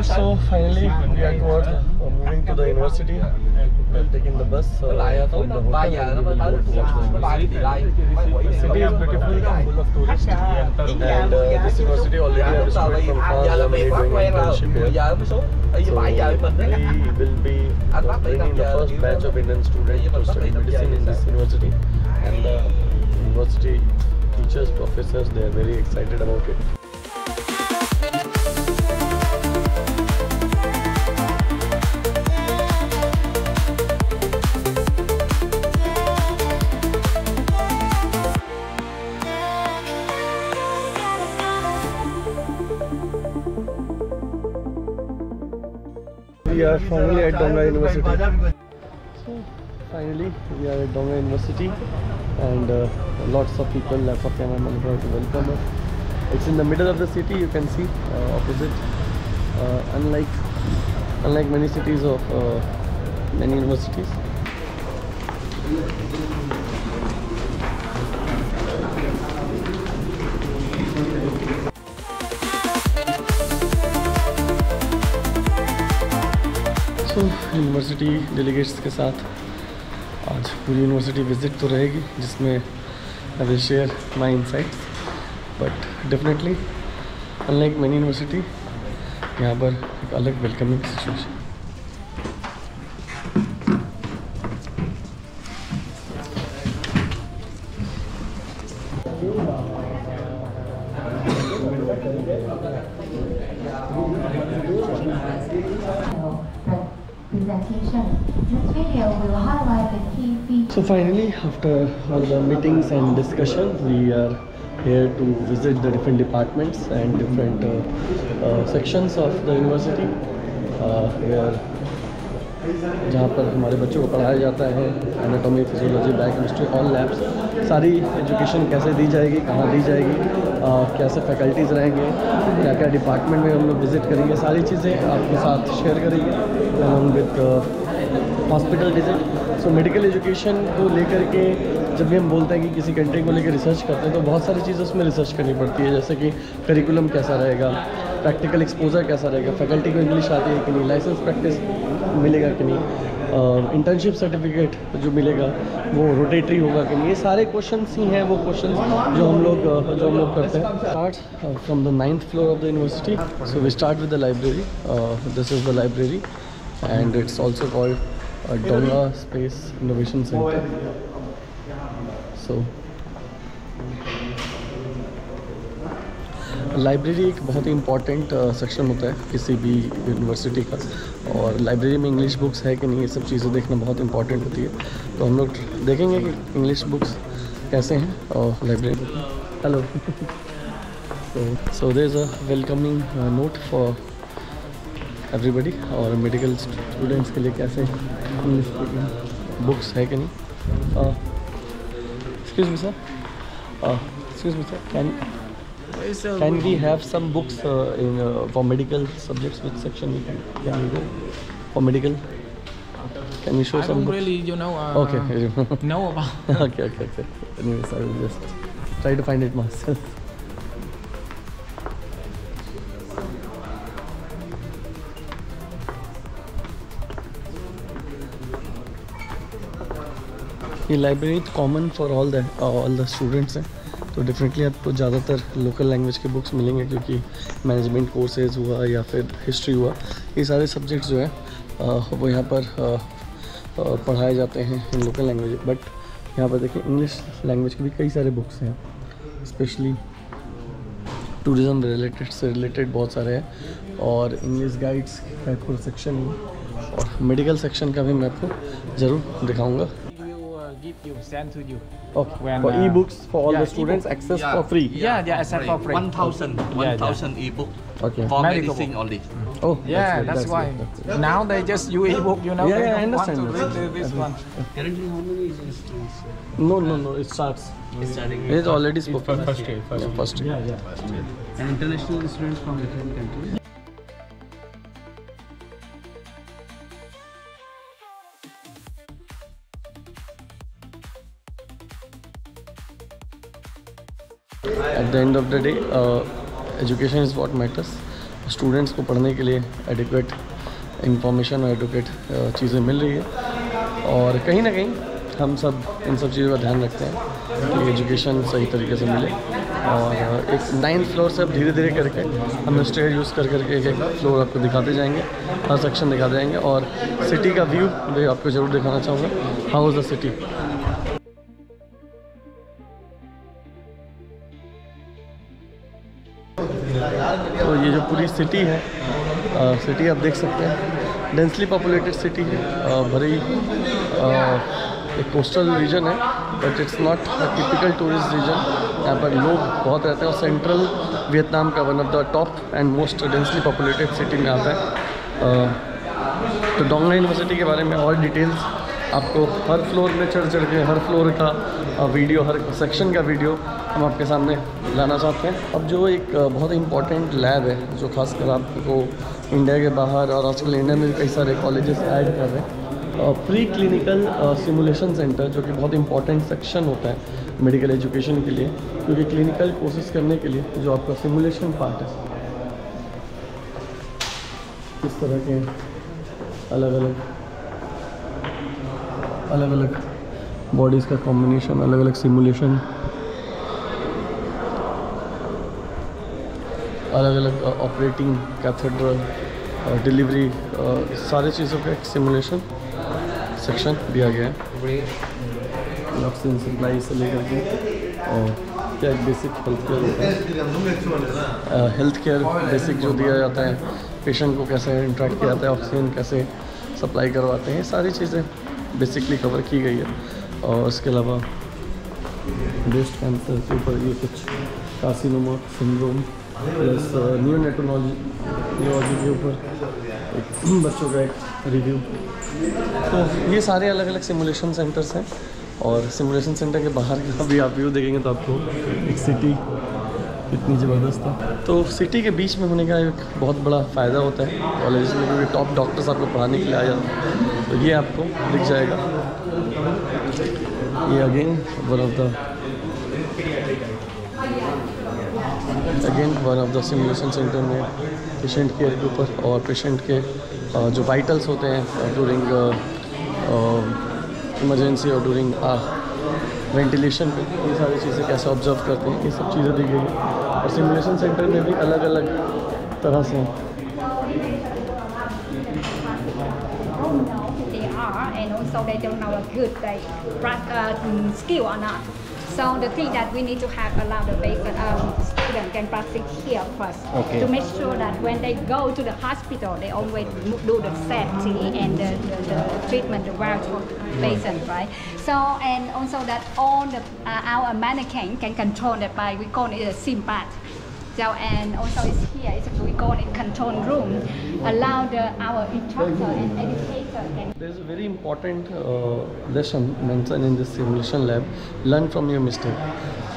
So finally we are towards moving to the university. We are taking the bus from the hotel and we will go towards the university. The city is beautiful, full of tourists, and this university already have a student from France already doing internship here. So we will be bringing the first batch of Indian students to study medicine in this university, and the university teachers, professors, they are very excited about it. We are finally at Donga University. So finally we are at Donga University, and lots of people, lots of cameramen here to welcome us. It's in the middle of the city, you can see opposite. Unlike many cities of many universities. तो university delegates के साथ आज पूरी university visit तो रहेगी, जिसमें I will share my insights, but definitely unlike many university यहाँ पर एक अलग welcoming situation. So finally, after all the meetings and discussions, we are here to visit the different departments and different sections of the university. जहाँ पर हमारे बच्चों को पढ़ाया जाता है anatomy, physiology, biochemistry, all labs, सारी एजुकेशन कैसे दी जाएगी, कहाँ दी जाएगी, कैसे फैकल्टीज़ रहेंगे, क्या क्या डिपार्टमेंट में हम लोग विज़िट करेंगे, सारी चीज़ें आपके साथ शेयर करेंगे along with hospital visit. So medical education को लेकर के जब भी हम बोलते हैं कि किसी कंट्री को लेकर रिसर्च करते हैं तो बहुत सारी चीज़ें उसमें रिसर्च करनी पड़ती है, जैसे कि करिकुलम कैसा रहेगा, प्रैक्टिकल एक्सपोजर कैसा रहेगा, फैकल्टी को इंग्लिश आती है कि नहीं, लाइसेंस प्रैक्टिस मिलेगा कि नहीं, इंटर्नशिप सर्टिफिकेट जो मिलेगा वो रोटेटरी होगा कि नहीं, ये सारे क्वेश्चंस ही हैं वो क्वेश्चंस जो हम लोग करते हैं. Start from the 9th floor of the university. So we start with the library. This is the library and it's also called Donga Space Innovation Center. So library एक बहुत ही इम्पॉर्टेंट सेक्शन होता है किसी भी यूनिवर्सिटी का, और library में English books है कि नहीं, ये सब चीज़ें देखना बहुत इम्पॉर्टेंट होती है. तो हम लोग देखेंगे कि इंग्लिश बुक्स कैसे हैं और library. Hello. So there is a welcoming note for everybody, और मेडिकल स्टूडेंट्स के लिए कैसे इंग्लिश बुक्स है कि नहीं. Excuse me sir, can we have some books for medical subjects? Which section can we go for medical? Can you show some books? Really, Okay. know about. Okay. Anyways, I will just try to find it myself. ये library common for all the students हैं, तो definitely आपको ज़्यादातर local language के books मिलेंगे, क्योंकि management courses हुआ या फिर हिस्ट्री हुआ, ये सारे सब्जेक्ट्स जो है वो यहाँ पर पढ़ाए जाते हैं इन लोकल लैंग्वेज. बट यहाँ पर देखिए इंग्लिश लैंग्वेज के भी कई सारे बुक्स हैं, स्पेशली टूरिज़म से रिलेटेड बहुत सारे हैं, और इंग्लिश गाइड्स का पूरा सेक्शन है, और मेडिकल सेक्शन का भी मैं आपको ज़रूर दिखाऊँगा. Send to you. Okay. When, for e-books for all the students, access for free. Yeah, access for free. 1,000 e-book. Okay. For Medical medicine book. only. Oh, Yeah, that's why. good. Now they just use e-book, Yeah, they I don't understand want to that. read this one. Currently, how many students? No. It starts. It's starting. It's already spoken. First year. First year. And international students from different countries. At the end of the day, education is what matters, students को पढ़ने के लिए adequate information और educate चीज़ें मिल रही है। और कहीं ना कहीं हम सब इन सब चीज़ों का ध्यान रखते हैं कि एजुकेशन सही तरीके से मिले। और एक 9th फ्लोर से अब धीरे धीरे करके हम स्टेयर यूज़ कर करके एक एक फ्लोर आपको दिखाते जाएंगे, हर सेक्शन दिखाते जाएंगे। और सिटी का व्यू मैं आपको ज़रूर दिखाना चाहूँगा। How is the city. तो ये जो पूरी सिटी है, सिटी आप देख सकते हैं, डेंसली पॉपुलेटेड सिटी है। भरी एक कोस्टल रीजन है, but it's not a typical tourist region. यहाँ पर लोग बहुत रहते हैं और सेंट्रल वियतनाम का one of the top and most densely populated city में आता है। तो डोंग नाई यूनिवर्सिटी के बारे में और डिटेल्स आपको हर फ्लोर में चढ़ के हर फ्लोर का वीडियो, हर सेक्शन का वीडियो हम आपके सामने लाना चाहते हैं। अब जो एक बहुत इंपॉर्टेंट लैब है जो खासकर आपको इंडिया के बाहर और आजकल इंडिया में कई सारे कॉलेजेस ऐड कर रहे हैं, प्री क्लिनिकल सिमुलेशन सेंटर, जो कि बहुत इंपॉर्टेंट सेक्शन होता है मेडिकल एजुकेशन के लिए, क्योंकि क्लिनिकल कोर्सेज करने के लिए जो आपका सिमुलेशन पार्ट है, इस तरह के अलग अलग बॉडीज़ का कॉम्बिनेशन, अलग अलग सिमुलेशन, अलग अलग ऑपरेटिंग कैथेड्रल, डिलीवरी, सारे चीज़ों का एक सिमुलेशन सेक्शन दिया गया है। ऑक्सीजन सप्लाई से लेकर के और क्या एक बेसिक हेल्थ केयर होता है, हेल्थ केयर बेसिक जो दिया जाता है, पेशेंट को कैसे इंटरेक्ट किया जाता है, ऑक्सीजन कैसे सप्लाई करवाते हैं, सारी चीज़ें बेसिकली कवर की गई है। और उसके अलावा ब्रेस्ट कैंसर के ऊपर ये कुछ कार्सिनोमा सिंड्रोम प्लस न्यूनेटोलॉजी के ऊपर एक बच्चों का एक रिव्यू। तो ये सारे अलग अलग सिमुलेशन सेंटर्स हैं। और सिमुलेशन सेंटर के बाहर का भी आप व्यू देखेंगे तो आपको एक सिटी इतनी ज़बरदस्त है। तो सिटी के बीच में होने का एक बहुत बड़ा फ़ायदा होता है कॉलेज में, क्योंकि टॉप डॉक्टर्स आपको पढ़ाने के लिए आ जाते हैं। तो ये आपको दिख जाएगा। ये again one of the simulation centre में पेशेंट केयर के ऊपर और पेशेंट के जो वाइटल्स होते हैं ड्यूरिंग इमरजेंसी और ड्यूरिंग वेंटिलेशन पे, ये सारी चीज़ें कैसे ऑब्जर्व करते हैं, ये सब चीज़ें दी गई है। और सिमुलेशन सेंटर में भी अलग अलग तरह से and also they don't know a good skill or not. So the thing that we need to have allow the patient, student can practice here first, Okay. to make sure that when they go to the hospital, they always do the safety and the treatment, the well for patient, right? So and also that all the our mannequin can control that by, we call it a SIMPAD. So and also it's here, we call it control room, allow our instructor and educator can. There is a very important lesson mentioned in this simulation lab, learn from your mistake.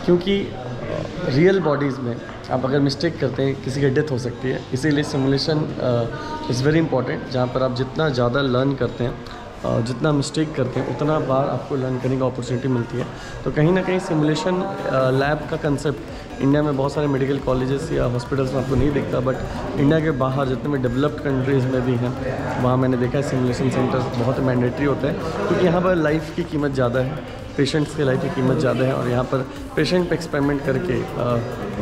क्योंकि real bodies में आप अगर mistake करते हैं किसी की death हो सकती है, इसीलिए सिमुलेशन इज़ वेरी इंपॉर्टेंट, जहाँ पर आप जितना ज़्यादा लर्न करते हैं, जितना मिस्टेक करते हैं, उतना बार आपको लर्न करने की अपॉर्चुनिटी मिलती है। तो कहीं ना कहीं सिमुलेशन लैब का कंसेप्ट इंडिया में बहुत सारे मेडिकल कॉलेजेस या हॉस्पिटल्स में आपको नहीं दिखता, बट इंडिया के बाहर जितने भी डेवलप्ड कंट्रीज़ में भी हैं, वहाँ मैंने देखा है सिमुलेशन सेंटर्स बहुत मैंडेटरी होते हैं, क्योंकि यहाँ पर लाइफ की कीमत ज़्यादा है, पेशेंट्स की लाइफ की कीमत ज़्यादा है, और यहाँ पर पेशेंट पे एक्सपेरिमेंट करके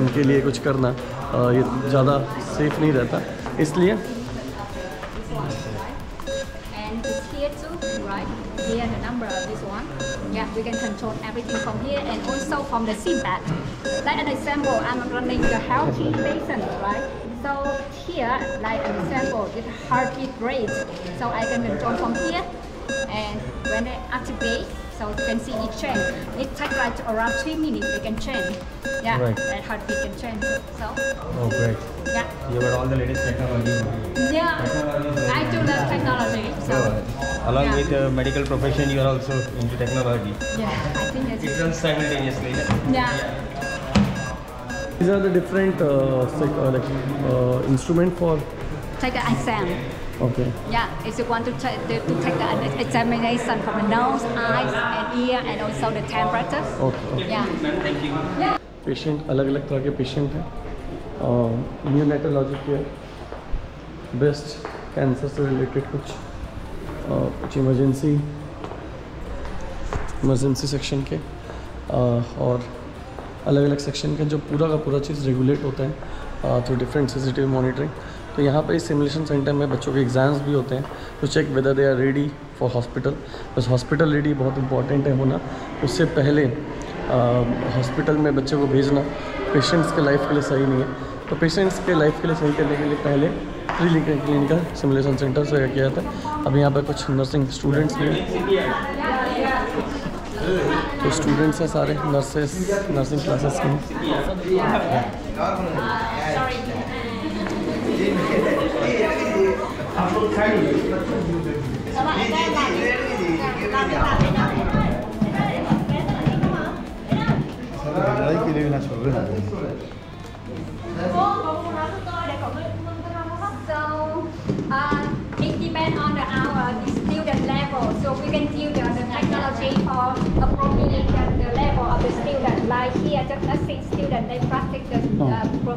उनके लिए कुछ करना ये ज़्यादा सेफ नहीं रहता, इसलिए Here the number of this one. Yeah, we can control everything from here and also from the SIMPAD. Like an example, I'm running the healthy patient, right? So here, like an example, with heartbeat rate. So I can control from here, and when they activate, so you can see it change. It takes like around 3 minutes, they can change. Yeah, Right. that heartbeat can change. So Oh, great. yeah, You got all the latest technology. yeah, I do love technology. So Along yeah. with the medical profession, you are also into technology. yeah, I think It that's runs simultaneously. yeah. these are the different instrument for. Take the exam. Okay. Yeah, if you want to take the examination from the nose, eyes, and ear, and also the temperature. Okay. Yeah. Patient अलग अलग तरह के patient हैं, न्यूनेटोलॉजी care, best cancer से related कुछ emergency section के और अलग अलग सेक्शन के जो पूरा का पूरा चीज़ रेगुलेट होता है थ्रू डिफरेंट सीसीटीवी मॉनिटरिंग। तो यहाँ पर इस सिमुलेशन सेंटर में बच्चों के एग्ज़ाम्स भी होते हैं to check whether they are ready for hospital. बस हॉस्पिटल रेडी बहुत इंपॉर्टेंट है होना। उससे पहले हॉस्पिटल में बच्चे को भेजना पेशेंट्स के लाइफ के लिए सही नहीं है। तो पेशेंट्स के लाइफ के लिए सही करने के लिए पहले प्री क्लिनिकल सिमुलेशन सेंटर से किया था। अब यहाँ पर कुछ नर्सिंग स्टूडेंट्स भी तो स्टूडेंट्स हैं सारे नर्सेस नर्सिंग क्लासेस के। It depends on our student level, so we can use the technology for appropriate the level of the student. Like here, the nursing student, they practice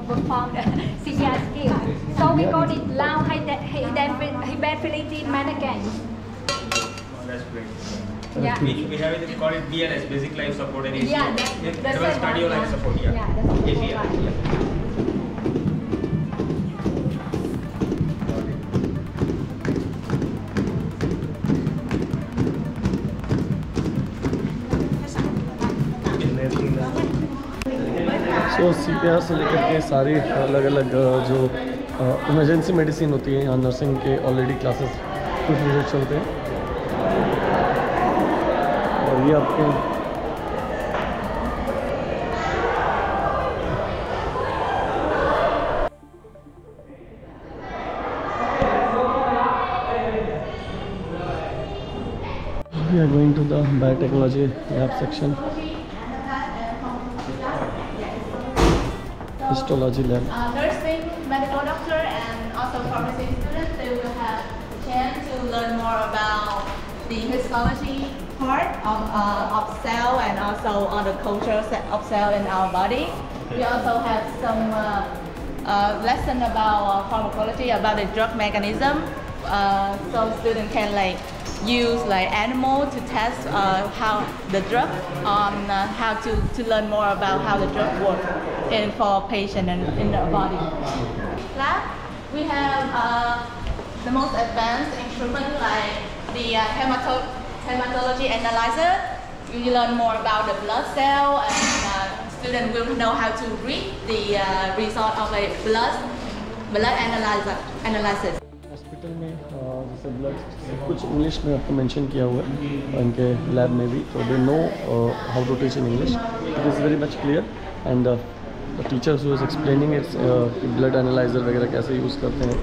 perform the CPR skill. So we call it loud hydrophilic mannequin. That's great. Yeah. We have it, we call it BLS, Basic Life Support and ACL. Yeah, that's Advanced Cardio Life Support, yeah. Yeah, that's ACL, yeah. तो CPR से लेकर के सारी अलग अलग जो emergency medicine होती है यहाँ नर्सिंग के ऑलरेडी क्लासेस कुछ पीरियड चलते हैं। और ये आपके we are going to the biotechnology lab section, histology lab. Nursing, medical doctor, and also pharmacy students, they will have the chance to learn more about the histology part of cell and also on the culture of cell in our body. We also have some lesson about pharmacology, about the drug mechanism. So students can use animal to test how the drug on how to learn more about how the drug works for patient and in the body. Lab, we have the most advanced instrument like the hematology analyzer. We learn more about the blood cell and students will know how to read the result of a blood analysis. Hospital में जैसे blood कुछ English में आपको mention किया हुआ है इनके lab में भी, तो they know how to teach in English. It is very much clear and the teachers who is explaining it's blood analyser वगैरह कैसे यूज़ करते हैं,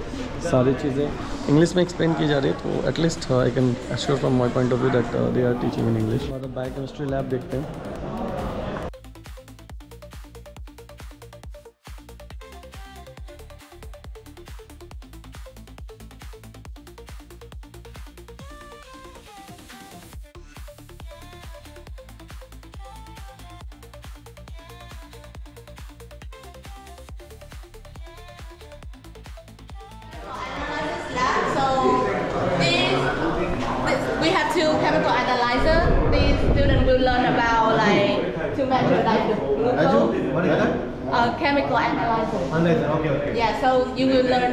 सारी चीज़ें इंग्लिश में एक्सप्लेन की जा रही है. तो at least I can assure from my point of view that they are teaching in English. Biochemistry lab देखते हैं. We have two chemical analyzers. These students will learn about to measure the glucose. Chemical analyzer. Okay. Yeah, so you will learn.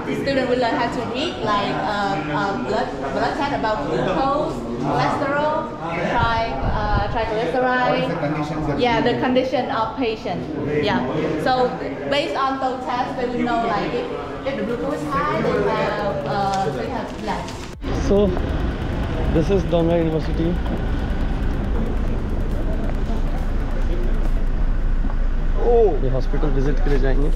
The student will learn how to read blood test about glucose, cholesterol, triglyceride. Yeah, the condition of patient. Yeah. So based on those tests, they will know if the glucose is high, they have less. So this is Donga University. ये hospital visit के लिए जाएंगे.